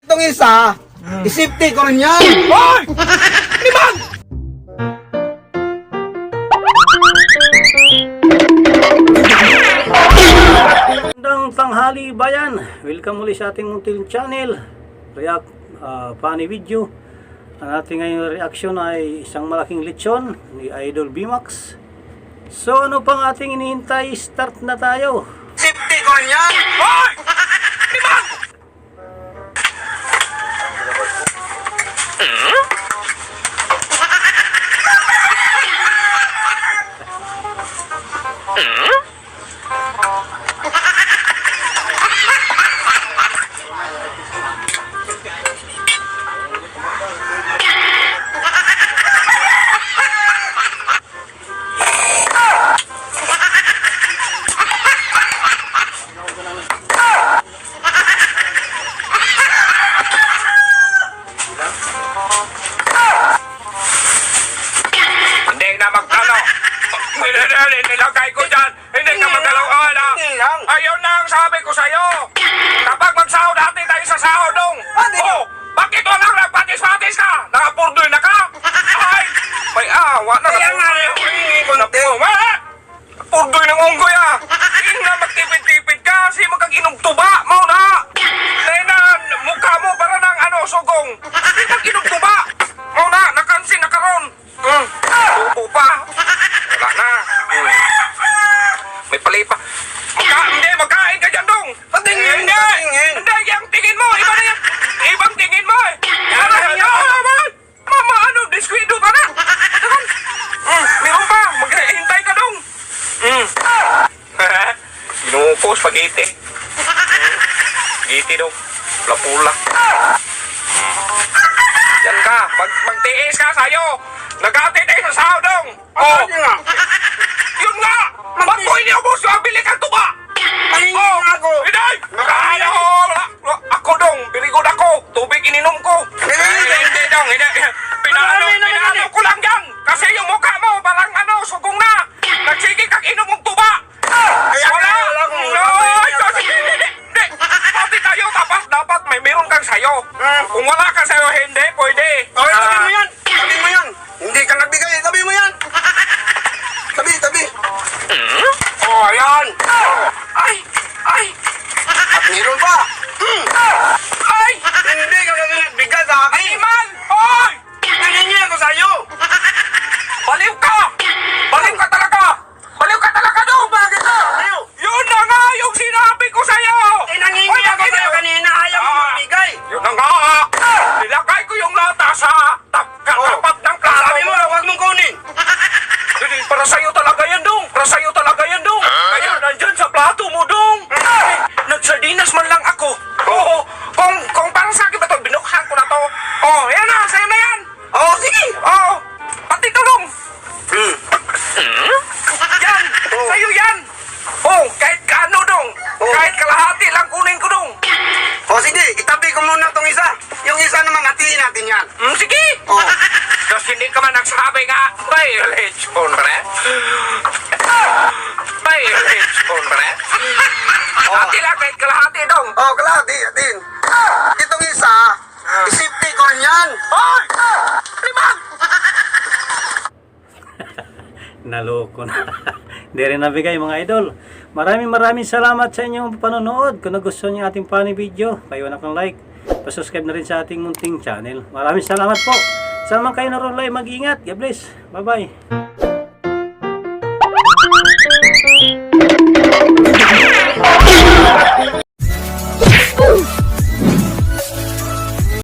Itong isa, isipti ko rin yan. Hoy! Liman! Magandang tanghali bayan. Welcome muli sa ating munting channel. React funny video. Ang ating ngayong reaction ay isang malaking lechon ni Idol Bimax. So ano pang ating inihintay? Start na tayo. Isipti ko rin yan. Hoy! Liman! Hindi na magkano. Nilagay ko dyan. Hindi ka magalaw-ala. Ayun na ang sabi ko sa'yo. Kapag magsahod natin tayo sa sahod dong. Oh, bakit walang nagpatis-patis ka? Nakapurdoy na ka? Ay, may awa na. Kaya nga, humingi ko na Purdoy ng unggoy ah. Hindi na magtipid-tipid ka kasi magkaginog tuba. Mau na. Nena, mukha mo para ng sugong. Hindi magkinog tuba. Mau na, nakansin na karon. Tubo pa. Wala na. May palipa. Magkain ka dyan dong. Patingin, Hindi. patingin. Hindi, yung tingin mo. Iba na yan. Ibang tingin mo eh. Mama, diskwido ka na. Meron pa. Maghihintay ka dong. Ginuupo, spaghetti. Spaghetti dong. Pula-pula. Yan ka. Magtiis ka sa'yo. Nag-ati tayo sa sahod. Oh. Yun nga. Magpuin niyo mo siya. Bili kang tuba. Pahingi nga ako. Hindi. Kaya ko. Ako dong. Biligod ako. Tubig ininom ko. Hindi dong. Hindi. Pinano ko lang yan. Kasi yung mukha mo parang sugong na. Nagsige kang inom mong tuba. Wala. Hindi. Pati tayo dapat may meron kang sayo. Kung wala ka sayo, hindi pwede. Okay, tabi mo yan. Tabi mo yan. Hindi ka nagbigay. Tabi mo yan. Tabi. Oh, ayan. Ay. At meron pa. Ay. Hindi ka nagbigay sa akin. Ay, man. Hoy. Naningi ako sa'yo. Baliw ka. Baliw ka talaga. Baliw ka talaga dong. Bakit ka? Sa'yo. Yun na nga yung sinabi ko sa'yo. Nangingi ako sa'yo kanina. Ayaw mo magbigay. Yun na nga. Nilagay ko yung lata sa tapat ng plato. Sabi mo, huwag mong kunin. Para sa'yo talaga yan, dong. Para sa'yo talaga yan, dong. Kaya nandyan sa plato mo, dong. Nagsardinas man lang ako. Oo. Kung parang sa akin ba ito, binuksan ko na to. Oh, yan na. Sa'yo na yan. Oh, sige. Oo. Pati ito, dong. Yan. Sa'yo yan. Oh, kahit kaano, dong. Kahit kalahati lang kunin ko, dong. Oh, sige. Itabi ko muna tong isa. Yung isa naman, hatiin natin yan. Sige. Oh. Tapos hindi ka man nagsabi nga, violation, pre. Violation, pre. Hati lang kahit kalahati, dong. Oh, kalahati. Hatiin. Itong isa, isipti ko rin yan. Hoy! Limang! Naloko na. Hindi rin nabigay mga idol. Maraming salamat sa inyong panonood. Kung nagustuhan niyo ating funny video, paiwan akong like. Pa-subscribe na rin sa ating munting channel. Maraming salamat po. Sama kayo na ron live. Mag-ingat. God bless. Bye-bye.